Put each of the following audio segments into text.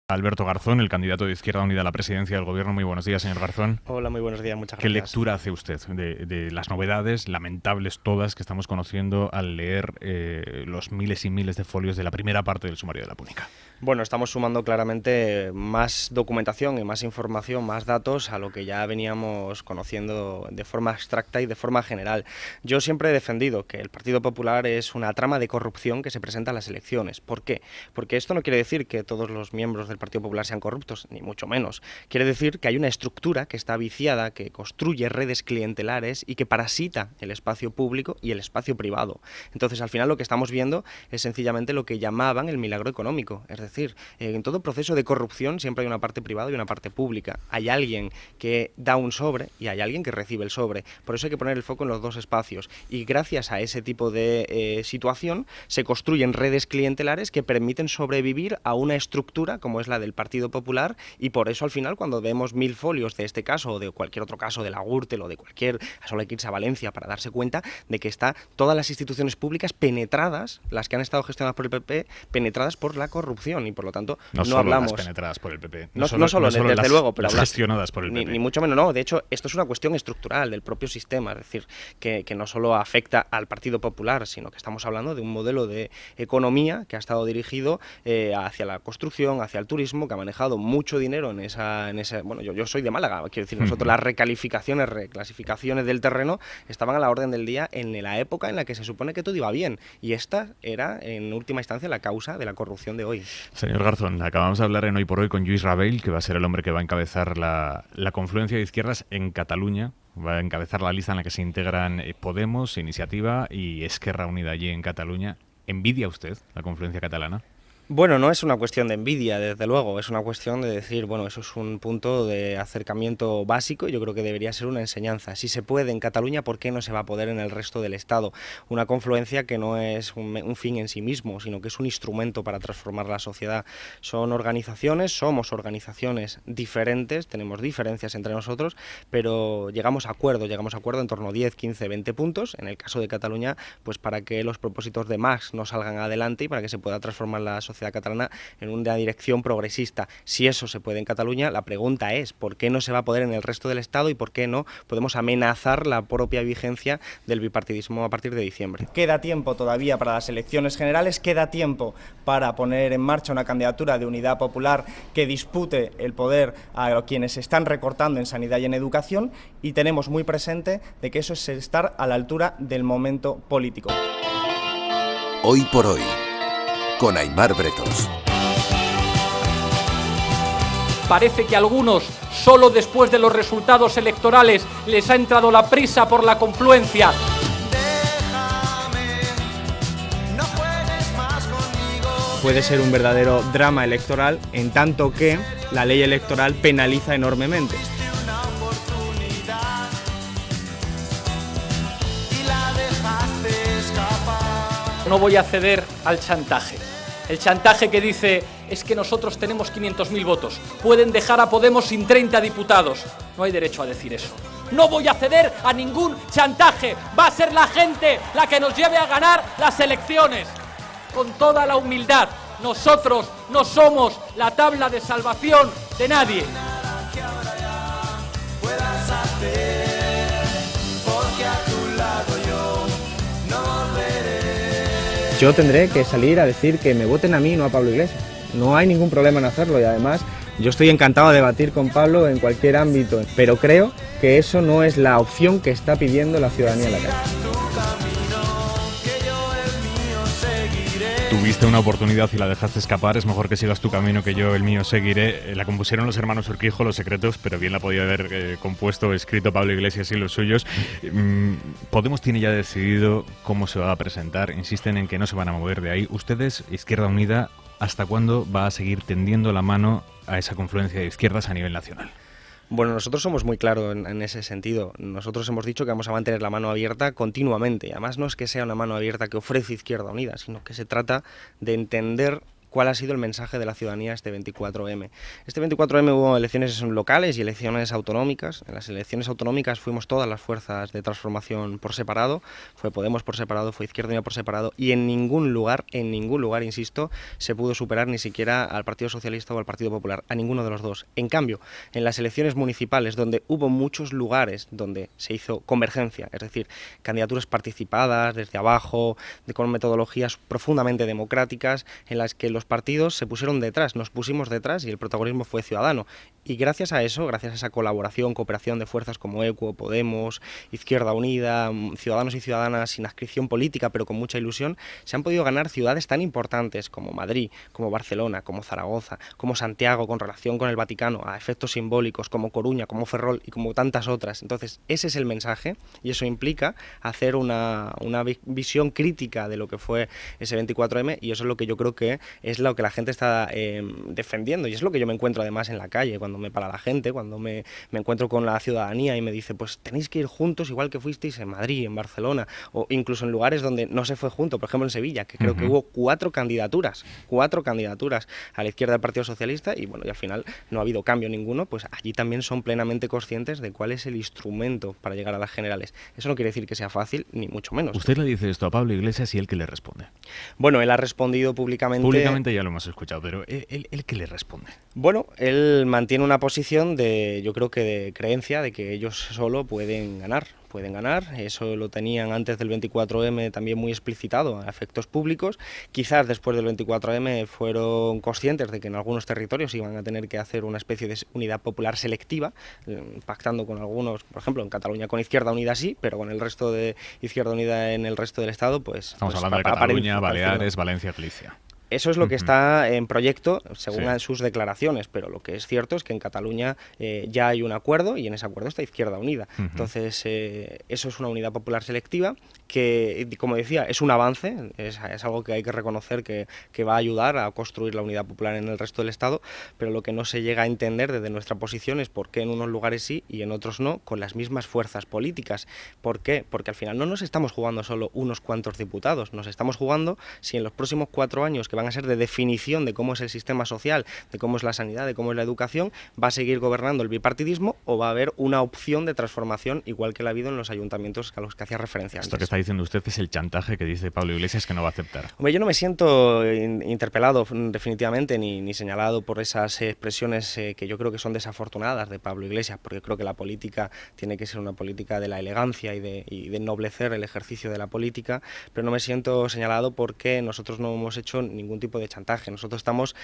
Alberto Garzón, el candidato de Izquierda Unida a la presidencia del Gobierno. Muy buenos días, señor Garzón. Hola, muy buenos días, muchas ¿Qué gracias. lectura hace usted de las novedades, lamentables todas, que estamos conociendo al leer los miles y miles de folios de la primera parte del sumario de la Púnica? Bueno, estamos sumando claramente más documentación y más información, más datos a lo que ya veníamos conociendo de forma abstracta y de forma general. Yo siempre he defendido que el Partido Popular es una trama de corrupción que se presenta a las elecciones. ¿Por qué? Porque esto no quiere decir que todos los miembros del Partido Popular sean corruptos, ni mucho menos. Quiere decir que hay una estructura que está viciada, que construye redes clientelares y que parasita el espacio público y el espacio privado. Entonces, al final lo que estamos viendo es sencillamente lo que llamaban el milagro económico. Es decir, en todo proceso de corrupción siempre hay una parte privada y una parte pública. Hay alguien que da un sobre y hay alguien que recibe el sobre. Por eso hay que poner el foco en los dos espacios. Y gracias a ese tipo de situación se construyen redes clientelares que permiten sobrevivir a una estructura como es la del Partido Popular, y por eso al final cuando vemos 1000 folios de este caso o de cualquier otro caso de la Gürtel o de cualquier, solo hay que irse a Valencia para darse cuenta de que está todas las instituciones públicas penetradas, las que han estado gestionadas por el PP, penetradas por la corrupción, y por lo tanto no solo hablamos las penetradas por el PP, no solo desde desde luego, pero las gestionadas por el PP. Ni mucho menos, no. De hecho, esto es una cuestión estructural del propio sistema, es decir, que no solo afecta al Partido Popular, sino que estamos hablando de un modelo de economía que ha estado dirigido hacia la construcción, hacia el turismo, que ha manejado mucho dinero en esa bueno, yo soy de Málaga, quiero decir, nosotros las reclasificaciones del terreno estaban a la orden del día en la época en la que se supone que todo iba bien, y esta era, en última instancia, la causa de la corrupción de hoy. Señor Garzón, acabamos de hablar en Hoy por Hoy con Lluís Rabell, que va a ser el hombre que va a encabezar la confluencia de izquierdas en Cataluña. Va a encabezar la lista en la que se integran Podemos, Iniciativa y Esquerra Unida allí en Cataluña. ¿Envidia usted la confluencia catalana? Bueno, no es una cuestión de envidia, desde luego, es una cuestión de decir, bueno, eso es un punto de acercamiento básico, yo creo que debería ser una enseñanza. Si se puede en Cataluña, ¿por qué no se va a poder en el resto del Estado? Una confluencia que no es un fin en sí mismo, sino que es un instrumento para transformar la sociedad. Somos organizaciones diferentes, tenemos diferencias entre nosotros, pero llegamos a acuerdo en torno a 10, 15, 20 puntos, en el caso de Cataluña, pues para que los propósitos de Marx no salgan adelante y para que se pueda transformar la sociedad catalana en una dirección progresista. Si eso se puede en Cataluña, la pregunta es ¿por qué no se va a poder en el resto del Estado y por qué no podemos amenazar la propia vigencia del bipartidismo a partir de diciembre? Queda tiempo todavía para las elecciones generales, queda tiempo para poner en marcha una candidatura de unidad popular que dispute el poder a quienes se están recortando en sanidad y en educación, y tenemos muy presente de que eso es estar a la altura del momento político. Hoy por Hoy, con Aimar Bretos. Parece que a algunos, solo después de los resultados electorales, les ha entrado la prisa por la confluencia. Puede ser un verdadero drama electoral, en tanto que la ley electoral penaliza enormemente. No voy a ceder al chantaje. El chantaje que dice, es que nosotros tenemos 500.000 votos, pueden dejar a Podemos sin 30 diputados. No hay derecho a decir eso. No voy a ceder a ningún chantaje. Va a ser la gente la que nos lleve a ganar las elecciones. Con toda la humildad, nosotros no somos la tabla de salvación de nadie. Yo tendré que salir a decir que me voten a mí, no a Pablo Iglesias. No hay ningún problema en hacerlo, y además yo estoy encantado de debatir con Pablo en cualquier ámbito, pero creo que eso no es la opción que está pidiendo la ciudadanía en la calle. Tuviste una oportunidad y la dejaste escapar. Es mejor que sigas tu camino que yo el mío seguiré. La compusieron los hermanos Urquijo, Los Secretos, pero bien la podía haber compuesto, escrito Pablo Iglesias y los suyos. Podemos tiene ya decidido cómo se va a presentar. Insisten en que no se van a mover de ahí. Ustedes, Izquierda Unida, ¿hasta cuándo va a seguir tendiendo la mano a esa confluencia de izquierdas a nivel nacional? Bueno, nosotros somos muy claros en ese sentido. Nosotros hemos dicho que vamos a mantener la mano abierta continuamente. Además, no es que sea una mano abierta que ofrece Izquierda Unida, sino que se trata de entender cuál ha sido el mensaje de la ciudadanía este 24M. Este 24M hubo elecciones locales y elecciones autonómicas. En las elecciones autonómicas fuimos todas las fuerzas de transformación por separado, fue Podemos por separado, fue Izquierda Unida por separado, y en ningún lugar, insisto, se pudo superar ni siquiera al Partido Socialista o al Partido Popular, a ninguno de los dos. En cambio, en las elecciones municipales, donde hubo muchos lugares donde se hizo convergencia, es decir, candidaturas participadas desde abajo, con metodologías profundamente democráticas, en las que los partidos se pusieron detrás, nos pusimos detrás y el protagonismo fue ciudadano. Y gracias a eso, gracias a esa colaboración, cooperación de fuerzas como ECUO, Podemos, Izquierda Unida, ciudadanos y ciudadanas sin adscripción política, pero con mucha ilusión, se han podido ganar ciudades tan importantes como Madrid, como Barcelona, como Zaragoza, como Santiago, con relación con el Vaticano, a efectos simbólicos, como Coruña, como Ferrol y como tantas otras. Entonces, ese es el mensaje, y eso implica hacer una visión crítica de lo que fue ese 24M, y eso es lo que yo creo que es lo que la gente está defendiendo, y es lo que yo me encuentro además en la calle, cuando me para la gente, cuando me encuentro con la ciudadanía y me dice, pues tenéis que ir juntos igual que fuisteis en Madrid, en Barcelona, o incluso en lugares donde no se fue junto, por ejemplo en Sevilla, que creo que hubo cuatro candidaturas a la izquierda del Partido Socialista, y bueno, y al final no ha habido cambio ninguno. Pues allí también son plenamente conscientes de cuál es el instrumento para llegar a las generales. Eso no quiere decir que sea fácil, ni mucho menos. Usted le dice esto a Pablo Iglesias y él, ¿qué le responde? Bueno, él ha respondido públicamente... Públicamente ya lo hemos escuchado, pero ¿él qué le responde? Bueno, él mantiene una posición de, yo creo que de creencia, de que ellos solo pueden ganar. Eso lo tenían antes del 24M también muy explicitado a efectos públicos. Quizás después del 24M fueron conscientes de que en algunos territorios iban a tener que hacer una especie de unidad popular selectiva, pactando con algunos, por ejemplo en Cataluña con Izquierda Unida sí, pero con el resto de Izquierda Unida en el resto del Estado, pues... Estamos hablando de Cataluña, Baleares, Valencia, Galicia. Eso es lo que está en proyecto, según sus declaraciones, pero lo que es cierto es que en Cataluña ya hay un acuerdo y en ese acuerdo está Izquierda Unida. Entonces, eso es una unidad popular selectiva que, como decía, es un avance, es algo que hay que reconocer que va a ayudar a construir la unidad popular en el resto del Estado, pero lo que no se llega a entender desde nuestra posición es por qué en unos lugares sí y en otros no, con las mismas fuerzas políticas. ¿Por qué? Porque al final no nos estamos jugando solo unos cuantos diputados, nos estamos jugando si en los próximos 4 años, que van a ser de definición de cómo es el sistema social, de cómo es la sanidad, de cómo es la educación, va a seguir gobernando el bipartidismo o va a haber una opción de transformación igual que la ha habido en los ayuntamientos a los que hacía referencia antes. Esto que está diciendo usted es el chantaje que dice Pablo Iglesias que no va a aceptar. Hombre, yo no me siento interpelado definitivamente ni señalado por esas expresiones que yo creo que son desafortunadas de Pablo Iglesias, porque creo que la política tiene que ser una política de la elegancia y de ennoblecer el ejercicio de la política, pero no me siento señalado porque nosotros no hemos hecho ningún tipo de chantaje. Nosotros estamos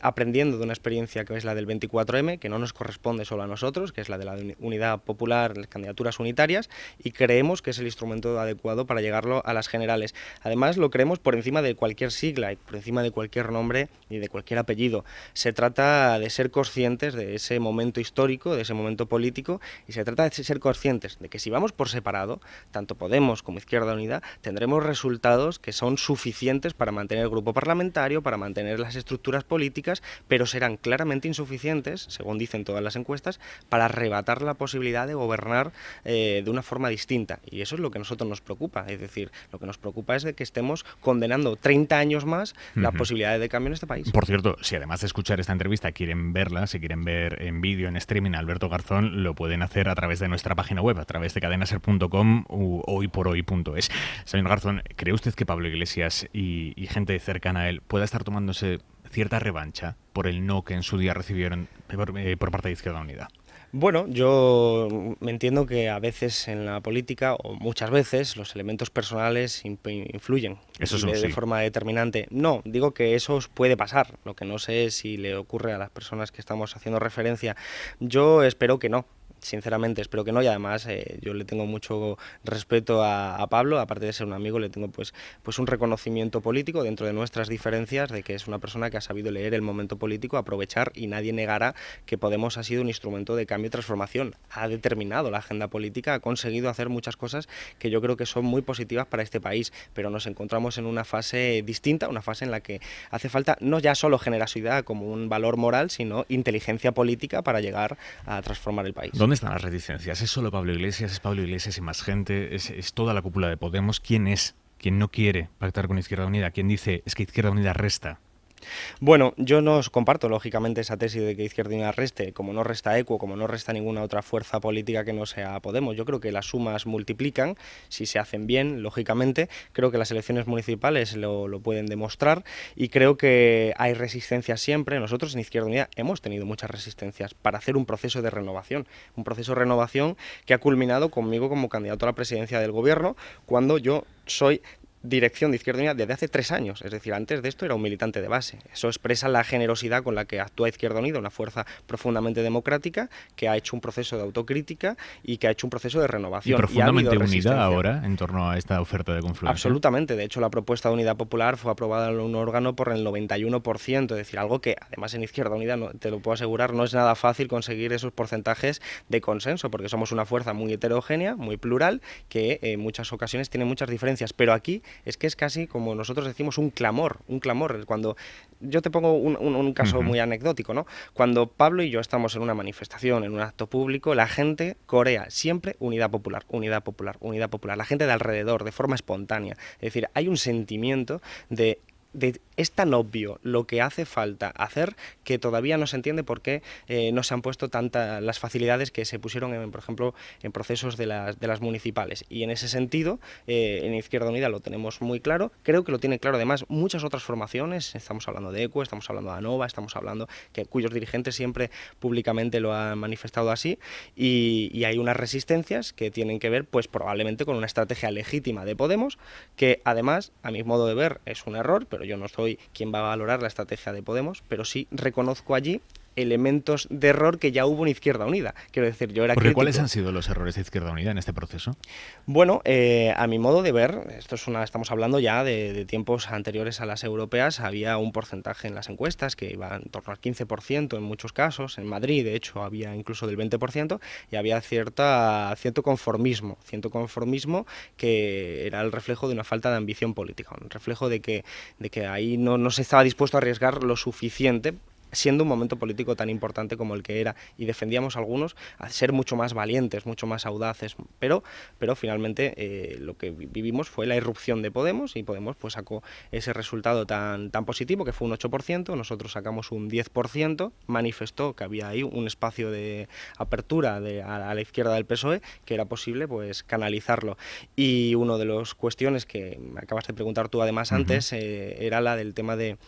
aprendiendo de una experiencia que es la del 24M, que no nos corresponde solo a nosotros, que es la de la unidad popular, las candidaturas unitarias, y creemos que es el instrumento adecuado para llegarlo a las generales. Además, lo creemos por encima de cualquier sigla y por encima de cualquier nombre y de cualquier apellido. Se trata de ser conscientes de ese momento histórico, de ese momento político, y se trata de ser conscientes de que si vamos por separado, tanto Podemos como Izquierda Unida, tendremos resultados que son suficientes para mantener el grupo parlamentario, para mantener las estructuras políticas, pero serán claramente insuficientes, según dicen todas las encuestas, para arrebatar la posibilidad de gobernar de una forma distinta. Y eso es lo que a nosotros nos preocupa. Es decir, lo que nos preocupa es de que estemos condenando 30 años más la posibilidad de cambio en este país. Por cierto, si además de escuchar esta entrevista quieren verla, si quieren ver en vídeo, en streaming a Alberto Garzón, lo pueden hacer a través de nuestra página web, a través de cadenaser.com u hoyporhoy.es. Señor Garzón, ¿cree usted que Pablo Iglesias y gente cercana a él pueda estar tomándose cierta revancha por el no que en su día recibieron por parte de Izquierda Unida? Bueno, yo me entiendo que a veces en la política, o muchas veces, los elementos personales influyen de forma determinante. No, digo que eso puede pasar. Lo que no sé es si le ocurre a las personas que estamos haciendo referencia. Yo espero que no. Sinceramente espero que no, y además yo le tengo mucho respeto a Pablo, aparte de ser un amigo le tengo pues un reconocimiento político dentro de nuestras diferencias, de que es una persona que ha sabido leer el momento político, aprovechar, y nadie negará que Podemos ha sido un instrumento de cambio y transformación, ha determinado la agenda política, ha conseguido hacer muchas cosas que yo creo que son muy positivas para este país, pero nos encontramos en una fase distinta, una fase en la que hace falta no ya solo generosidad como un valor moral, sino inteligencia política para llegar a transformar el país. ¿Dónde están las reticencias? ¿Es solo Pablo Iglesias? ¿Es Pablo Iglesias y más gente? ¿Es toda la cúpula de Podemos? ¿Quién es? ¿Quién no quiere pactar con Izquierda Unida? ¿Quién dice es que Izquierda Unida resta Bueno, yo no comparto lógicamente esa tesis de que Izquierda Unida reste, como no resta ECUO, como no resta ninguna otra fuerza política que no sea Podemos. Yo creo que las sumas multiplican, si se hacen bien, lógicamente. Creo que las elecciones municipales lo pueden demostrar y creo que hay resistencia siempre. Nosotros en Izquierda Unida hemos tenido muchas resistencias para hacer un proceso de renovación que ha culminado conmigo como candidato a la presidencia del gobierno, cuando yo soy dirección de Izquierda Unida desde hace 3 años, es decir, antes de esto era un militante de base. Eso expresa la generosidad con la que actúa Izquierda Unida, una fuerza profundamente democrática que ha hecho un proceso de autocrítica y que ha hecho un proceso de renovación. Y profundamente unida ahora en torno a esta oferta de confluencia. Absolutamente, de hecho la propuesta de Unidad Popular fue aprobada en un órgano por el 91%, es decir, algo que además en Izquierda Unida, te lo puedo asegurar, no es nada fácil conseguir esos porcentajes de consenso, porque somos una fuerza muy heterogénea, muy plural, que en muchas ocasiones tiene muchas diferencias, pero aquí es que es casi, como nosotros decimos, un clamor. Cuando yo te pongo un caso muy anecdótico, ¿no? Cuando Pablo y yo estamos en una manifestación, en un acto público, la gente corea siempre Unidad Popular, Unidad Popular, Unidad Popular, la gente de alrededor, de forma espontánea. Es decir, hay un sentimiento de es tan obvio lo que hace falta hacer que todavía no se entiende por qué no se han puesto tantas las facilidades que se pusieron, por ejemplo, en procesos de las municipales. Y en ese sentido, en Izquierda Unida lo tenemos muy claro. Creo que lo tienen claro además muchas otras formaciones. Estamos hablando de ECUO, estamos hablando de ANOVA, estamos hablando cuyos dirigentes siempre públicamente lo han manifestado así. Y hay unas resistencias que tienen que ver, pues probablemente con una estrategia legítima de Podemos, que además, a mi modo de ver, es un error, pero yo no soy quien va a valorar la estrategia de Podemos, pero sí reconozco allí elementos de error que ya hubo en Izquierda Unida. Quiero decir, yo era crítico. ¿Cuáles han sido los errores de Izquierda Unida en este proceso? Bueno, a mi modo de ver, estamos hablando ya de tiempos anteriores a las europeas, había un porcentaje en las encuestas que iba en torno al 15% en muchos casos, en Madrid de hecho había incluso del 20%, y había cierto conformismo que era el reflejo de una falta de ambición política, un reflejo de que ahí no se estaba dispuesto a arriesgar lo suficiente, siendo un momento político tan importante como el que era, y defendíamos algunos a ser mucho más valientes, mucho más audaces, pero finalmente lo que vivimos fue la irrupción de Podemos, y Podemos pues sacó ese resultado tan positivo, que fue un 8%, nosotros sacamos un 10%, manifestó que había ahí un espacio de apertura a la izquierda del PSOE, que era posible pues canalizarlo. Y una de las cuestiones que me acabas de preguntar tú además antes, era la del tema de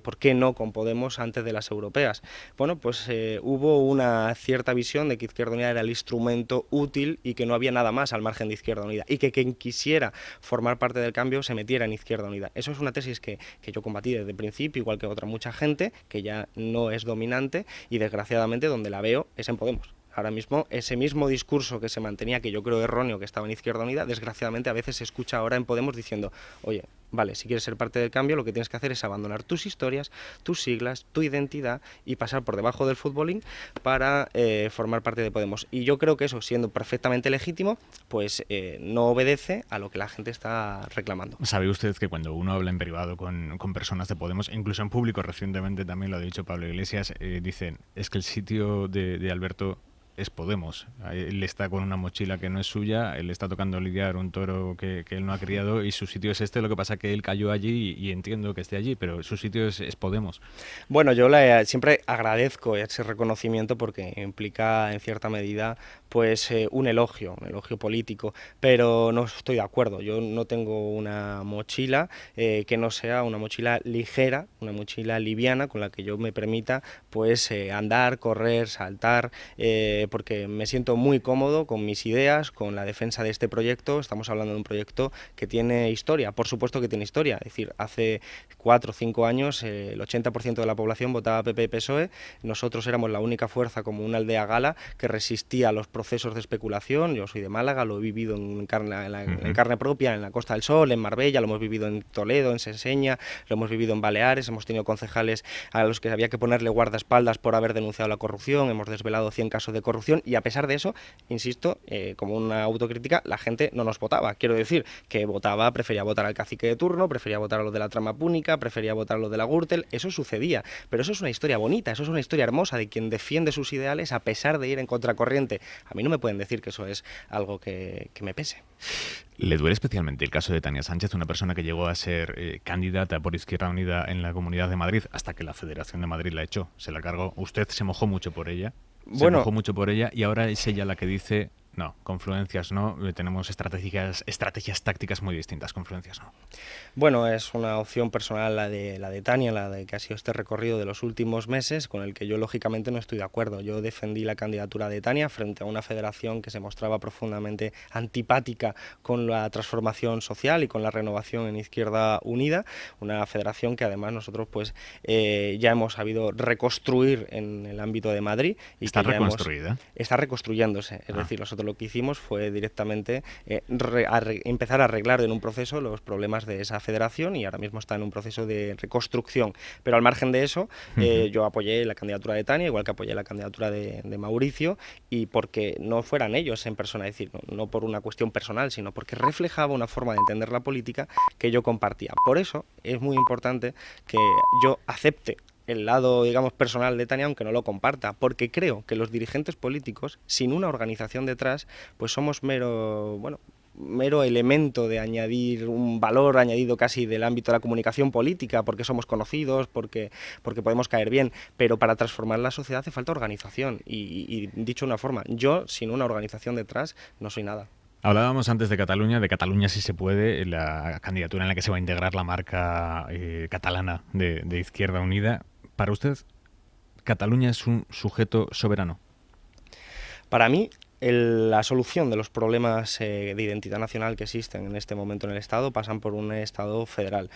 por qué no con Podemos antes de las europeas. Bueno, pues hubo una cierta visión de que Izquierda Unida era el instrumento útil y que no había nada más al margen de Izquierda Unida, y que quien quisiera formar parte del cambio se metiera en Izquierda Unida. Eso es una tesis que yo combatí desde el principio, igual que otra mucha gente, que ya no es dominante, y desgraciadamente donde la veo es en Podemos. Ahora mismo, ese mismo discurso que se mantenía, que yo creo erróneo, que estaba en Izquierda Unida, desgraciadamente a veces se escucha ahora en Podemos diciendo, oye, vale, si quieres ser parte del cambio, lo que tienes que hacer es abandonar tus historias, tus siglas, tu identidad y pasar por debajo del futbolín para formar parte de Podemos. Y yo creo que eso, siendo perfectamente legítimo, pues no obedece a lo que la gente está reclamando. ¿Sabe usted que cuando uno habla en privado con personas de Podemos, incluso en público, recientemente también lo ha dicho Pablo Iglesias, dicen, es que el sitio de Alberto es Podemos. Él está con una mochila que no es suya, él está tocando lidiar un toro que él no ha criado, y su sitio es este, lo que pasa que él cayó allí y entiendo que esté allí, pero su sitio es Podemos. Bueno, yo siempre agradezco ese reconocimiento porque implica en cierta medida pues un elogio político, pero no estoy de acuerdo. Yo no tengo una mochila que no sea una mochila ligera, una mochila liviana con la que yo me permita pues andar, correr, saltar, porque me siento muy cómodo con mis ideas, con la defensa de este proyecto. Estamos hablando de un proyecto que tiene historia, por supuesto que tiene historia, es decir, hace 4 o 5 años el 80% de la población votaba PP y PSOE, nosotros éramos la única fuerza como una aldea gala que resistía a los procesos de especulación. Yo soy de Málaga, lo he vivido en carne propia, en la Costa del Sol, en Marbella, lo hemos vivido en Toledo, en Seseña, lo hemos vivido en Baleares, hemos tenido concejales a los que había que ponerle guardaespaldas por haber denunciado la corrupción, hemos desvelado 100 casos de corrupción corrupción, y a pesar de eso, insisto, como una autocrítica, la gente no nos votaba. Quiero decir que prefería votar al cacique de turno, prefería votar a los de la trama púnica, prefería votar a los de la Gürtel. Eso sucedía, pero eso es una historia bonita, eso es una historia hermosa de quien defiende sus ideales a pesar de ir en contracorriente. A mí no me pueden decir que eso es algo que me pese. ¿Le duele especialmente el caso de Tania Sánchez, una persona que llegó a ser candidata por Izquierda Unida en la Comunidad de Madrid hasta que la Federación de Madrid la echó, se la cargó? Usted se mojó mucho por ella, y ahora es ella la que dice: no, confluencias no, tenemos estrategias tácticas muy distintas, confluencias no. Bueno, es una opción personal la de Tania, la de que ha sido este recorrido de los últimos meses, con el que yo lógicamente no estoy de acuerdo. Yo defendí la candidatura de Tania frente a una federación que se mostraba profundamente antipática con la transformación social y con la renovación en Izquierda Unida, una federación que además nosotros pues ya hemos sabido reconstruir en el ámbito de Madrid. Y ¿Está que reconstruida? Está reconstruyéndose, es decir, nosotros lo que hicimos fue directamente empezar a arreglar en un proceso los problemas de esa federación, y ahora mismo está en un proceso de reconstrucción. Pero al margen de eso, yo apoyé la candidatura de Tania, igual que apoyé la candidatura de Mauricio, y porque no fueran ellos en persona, es decir, no por una cuestión personal, sino porque reflejaba una forma de entender la política que yo compartía. Por eso es muy importante que yo acepte el lado, digamos, personal de Tania, aunque no lo comparta, porque creo que los dirigentes políticos, sin una organización detrás, pues somos mero elemento de añadir un valor añadido casi del ámbito de la comunicación política, porque somos conocidos, porque podemos caer bien, pero para transformar la sociedad hace falta organización, y dicho de una forma, yo sin una organización detrás no soy nada. Hablábamos antes de Cataluña sí se puede, la candidatura en la que se va a integrar la marca catalana de Izquierda Unida. Para usted, ¿Cataluña es un sujeto soberano? Para mí, la solución de los problemas de identidad nacional que existen en este momento en el Estado pasan por un Estado federal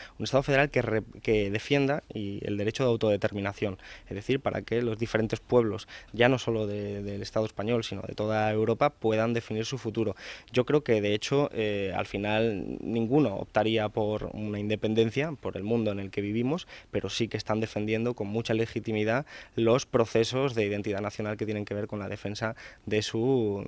que defienda el derecho de autodeterminación, es decir, para que los diferentes pueblos, ya no solo del Estado español, sino de toda Europa, puedan definir su futuro. Yo creo que, de hecho, al final ninguno optaría por una independencia, por el mundo en el que vivimos, pero sí que están defendiendo con mucha legitimidad los procesos de identidad nacional que tienen que ver con la defensa de su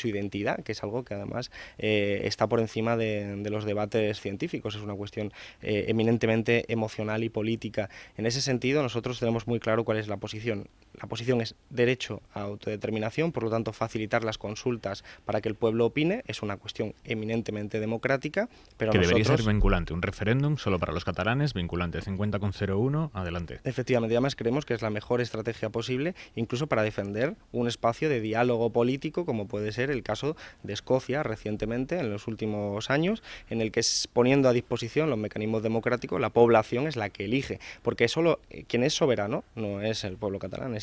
identidad, que es algo que además está por encima de los debates científicos. Es una cuestión eminentemente emocional y política. En ese sentido, nosotros tenemos muy claro cuál es la posición. La posición es derecho a autodeterminación, por lo tanto facilitar las consultas para que el pueblo opine es una cuestión eminentemente democrática, pero que debería ser vinculante, un referéndum solo para los catalanes, vinculante, 50,01, adelante. Efectivamente, además creemos que es la mejor estrategia posible, incluso para defender un espacio de diálogo político, como puede ser el caso de Escocia recientemente, en los últimos años, en el que poniendo a disposición los mecanismos democráticos, la población es la que elige, porque solo quien es soberano no es el pueblo catalán,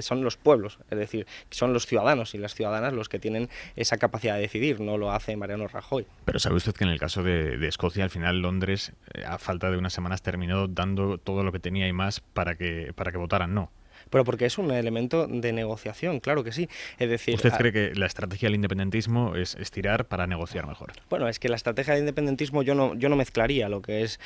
son los pueblos, es decir, son los ciudadanos y las ciudadanas los que tienen esa capacidad de decidir, no lo hace Mariano Rajoy. Pero ¿sabe usted que en el caso de Escocia, al final Londres, a falta de unas semanas, terminó dando todo lo que tenía y más para que votaran no? Pero porque es un elemento de negociación, claro que sí. Es decir, ¿usted cree que la estrategia del independentismo es estirar para negociar mejor? Bueno, es que la estrategia del independentismo yo no mezclaría lo que es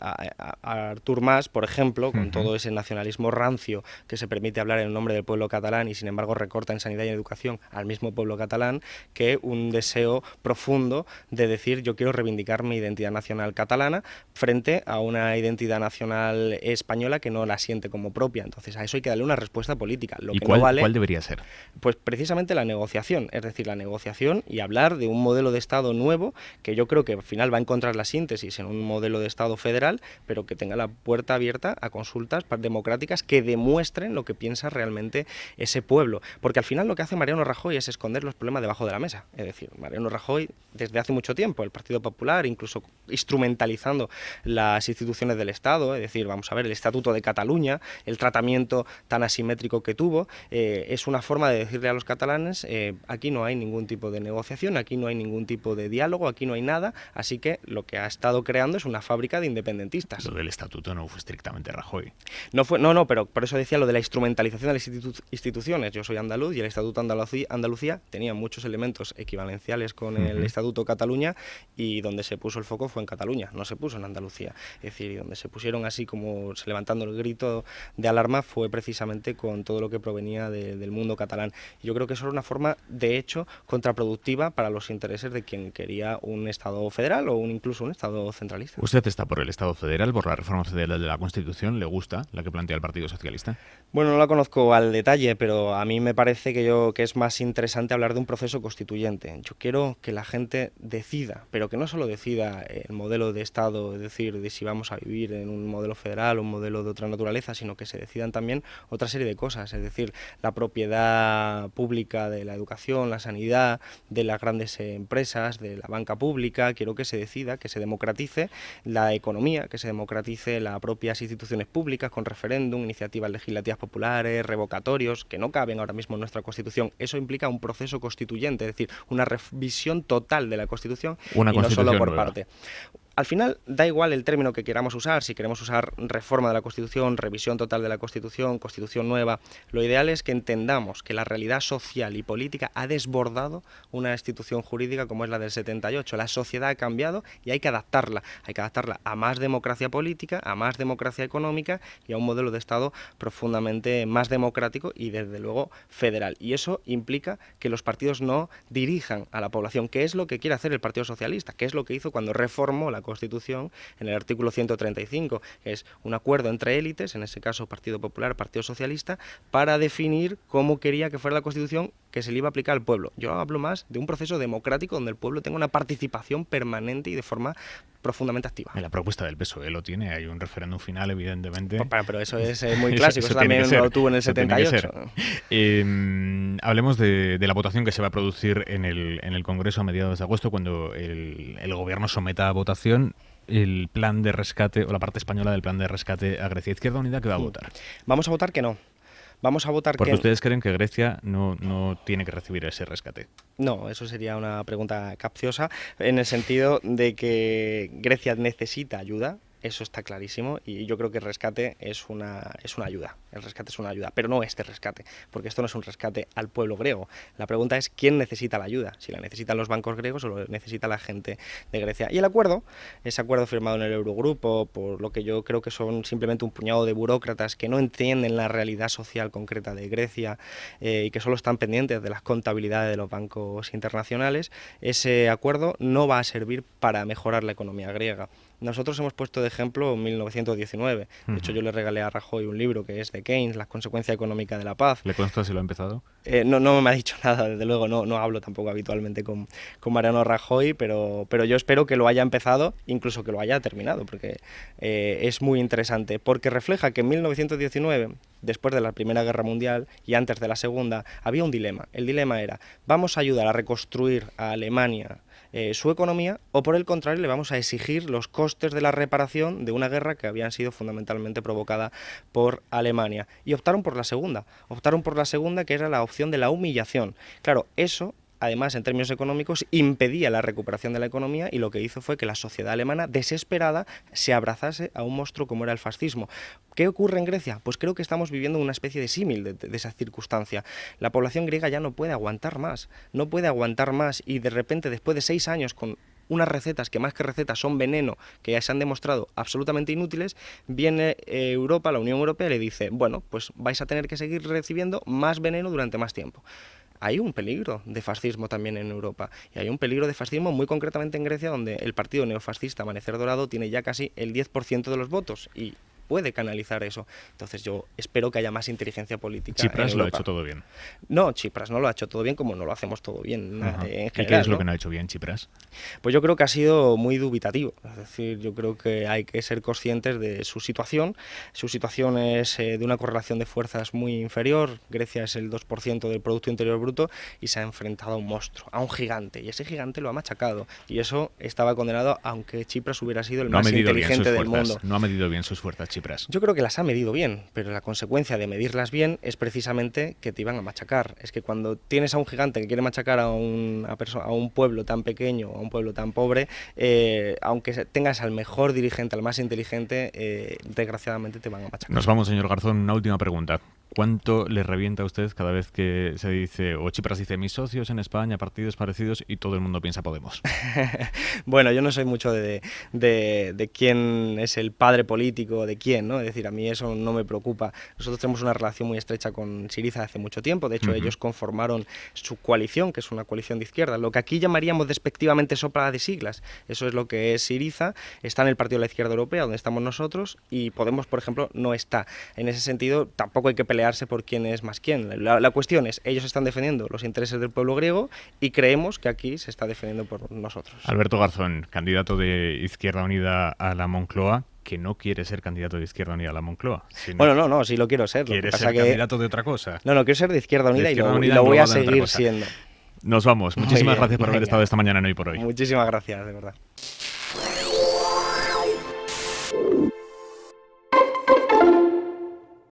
a Artur Mas, por ejemplo, con todo ese nacionalismo rancio que se permite hablar en nombre del pueblo catalán y sin embargo recorta en sanidad y en educación al mismo pueblo catalán, que un deseo profundo de decir yo quiero reivindicar mi identidad nacional catalana frente a una identidad nacional española que no la siente como propia. Entonces a eso hay que darle una respuesta política. ¿Y cuál debería ser? Pues precisamente la negociación, es decir, la negociación y hablar de un modelo de Estado nuevo que yo creo que al final va a encontrar la síntesis en un modelo de Estado federal, pero que tenga la puerta abierta a consultas democráticas que demuestren lo que piensa realmente ese pueblo. Porque al final lo que hace Mariano Rajoy es esconder los problemas debajo de la mesa. Es decir, Mariano Rajoy desde hace mucho tiempo, el Partido Popular, incluso instrumentalizando las instituciones del Estado, es decir, vamos a ver, el Estatuto de Cataluña, el tratamiento tan asimétrico que tuvo, es una forma de decirle a los catalanes aquí no hay ningún tipo de negociación, aquí no hay ningún tipo de diálogo, aquí no hay nada, así que lo que ha estado creando es una fábrica de independentistas. Lo del estatuto no fue estrictamente Rajoy. No, pero por eso decía lo de la instrumentalización de las instituciones. Yo soy andaluz y el Estatuto Andalucía tenía muchos elementos equivalenciales con el Estatuto Cataluña y donde se puso el foco fue en Cataluña, no se puso en Andalucía. Es decir, donde se pusieron así como levantando el grito de alarma fue precisamente precisamente con todo lo que provenía del mundo catalán. Y yo creo que eso era una forma, de hecho, contraproductiva para los intereses de quien quería un Estado federal o incluso un Estado centralista. ¿Usted está por el Estado federal, por la reforma federal de la Constitución? ¿Le gusta la que plantea el Partido Socialista? Bueno, no la conozco al detalle, pero a mí me parece que es más interesante hablar de un proceso constituyente. Yo quiero que la gente decida, pero que no solo decida el modelo de Estado, es decir, de si vamos a vivir en un modelo federal o un modelo de otra naturaleza, sino que se decidan también otra serie de cosas, es decir, la propiedad pública de la educación, la sanidad, de las grandes empresas, de la banca pública. Quiero que se decida, que se democratice la economía, que se democratice las propias instituciones públicas con referéndum, iniciativas legislativas populares, revocatorios, que no caben ahora mismo en nuestra Constitución. Eso implica un proceso constituyente, es decir, una revisión total de la Constitución y no solo por parte. Al final da igual el término que queramos usar, si queremos usar reforma de la Constitución, revisión total de la Constitución, Constitución nueva. Lo ideal es que entendamos que la realidad social y política ha desbordado una institución jurídica como es la del 78. La sociedad ha cambiado y hay que adaptarla. Hay que adaptarla a más democracia política, a más democracia económica y a un modelo de Estado profundamente más democrático y desde luego federal. Y eso implica que los partidos no dirijan a la población, que es lo que quiere hacer el Partido Socialista, que es lo que hizo cuando reformó la Constitución en el artículo 135, que es un acuerdo entre élites, en ese caso Partido Popular, Partido Socialista, para definir cómo quería que fuera la Constitución que se le iba a aplicar al pueblo. Yo hablo más de un proceso democrático donde el pueblo tenga una participación permanente y de forma profundamente activa. En la propuesta del PSOE lo tiene, hay un referéndum final, evidentemente. Pero eso es muy clásico, eso también lo tuvo en el 78. Hablemos de la votación que se va a producir en el Congreso a mediados de agosto, cuando el Gobierno someta a votación el plan de rescate, o la parte española del plan de rescate a Grecia. Izquierda Unida, ¿qué va a votar? Vamos a votar que no. Vamos a votar porque ustedes creen que Grecia no tiene que recibir ese rescate. No, eso sería una pregunta capciosa, en el sentido de que Grecia necesita ayuda. Eso está clarísimo y yo creo que el rescate es una ayuda. El rescate es una ayuda, pero no este rescate, porque esto no es un rescate al pueblo griego. La pregunta es quién necesita la ayuda, si la necesitan los bancos griegos o lo necesita la gente de Grecia. Y el acuerdo, ese acuerdo firmado en el Eurogrupo, por lo que yo creo que son simplemente un puñado de burócratas que no entienden la realidad social concreta de Grecia y que solo están pendientes de las contabilidades de los bancos internacionales, ese acuerdo no va a servir para mejorar la economía griega. Nosotros hemos puesto de ejemplo 1919. De hecho, yo le regalé a Rajoy un libro que es de Keynes, Las consecuencias económicas de la paz. ¿Le consta si lo ha empezado? No me ha dicho nada, desde luego. No hablo tampoco habitualmente con Mariano Rajoy, pero yo espero que lo haya empezado, incluso que lo haya terminado, porque es muy interesante, porque refleja que en 1919, después de la Primera Guerra Mundial y antes de la Segunda, había un dilema. El dilema era, ¿vamos a ayudar a reconstruir a Alemania su economía o por el contrario le vamos a exigir los costes de la reparación de una guerra que habían sido fundamentalmente provocada por Alemania? Y optaron por la segunda que era la opción de la humillación. Claro, eso además en términos económicos impedía la recuperación de la economía y lo que hizo fue que la sociedad alemana desesperada se abrazase a un monstruo como era el fascismo. ¿Qué ocurre en Grecia? Pues creo que estamos viviendo una especie de símil de esa circunstancia. La población griega ya no puede aguantar más y de repente después de 6 años con unas recetas que más que recetas son veneno, que ya se han demostrado absolutamente inútiles, viene Europa, la Unión Europea y le dice, bueno, pues vais a tener que seguir recibiendo más veneno durante más tiempo. Hay un peligro de fascismo también en Europa y hay un peligro de fascismo muy concretamente en Grecia, donde el partido neofascista Amanecer Dorado tiene ya casi el 10% de los votos y puede canalizar eso. Entonces yo espero que haya más inteligencia política. Tsipras lo ha hecho todo bien. No, Tsipras no lo ha hecho todo bien, como no lo hacemos todo bien en general. ¿Y qué es lo que no ha hecho bien Tsipras? Pues yo creo que ha sido muy dubitativo. Es decir, yo creo que hay que ser conscientes de su situación. Su situación es de una correlación de fuerzas muy inferior. Grecia es el 2% del Producto Interior Bruto y se ha enfrentado a un monstruo, a un gigante. Y ese gigante lo ha machacado. Y eso estaba condenado, aunque Tsipras hubiera sido el más inteligente del mundo. No ha medido bien sus fuerzas Tsipras. Yo creo que las ha medido bien, pero la consecuencia de medirlas bien es precisamente que te iban a machacar. Es que cuando tienes a un gigante que quiere machacar a un pueblo tan pequeño, a un pueblo tan pobre, aunque tengas al mejor dirigente, al más inteligente, desgraciadamente te van a machacar. Nos vamos, señor Garzón, una última pregunta. ¿Cuánto le revienta a usted cada vez que se dice, o Tsipras dice, mis socios en España, partidos parecidos, y todo el mundo piensa Podemos? Bueno, yo no soy mucho de quién es el padre político, de quién, ¿no? Es decir, a mí eso no me preocupa. Nosotros tenemos una relación muy estrecha con Syriza hace mucho tiempo. De hecho, ellos conformaron su coalición, que es una coalición de izquierda, lo que aquí llamaríamos despectivamente sopa de siglas. Eso es lo que es Syriza, está en el Partido de la Izquierda Europea, donde estamos nosotros, y Podemos, por ejemplo, no está. En ese sentido, tampoco hay que pelearse por quién es más quién. La cuestión es, ellos están defendiendo los intereses del pueblo griego y creemos que aquí se está defendiendo por nosotros. Alberto Garzón, candidato de Izquierda Unida a la Moncloa, que no quiere ser candidato de Izquierda Unida a la Moncloa. Bueno, no, sí lo quiero ser. ¿Quiere ser candidato de otra cosa? No, quiero ser de Izquierda Unida, y lo voy a seguir siendo. Nos vamos. Muchísimas gracias por haber estado esta mañana en Hoy por Hoy. Muchísimas gracias, de verdad.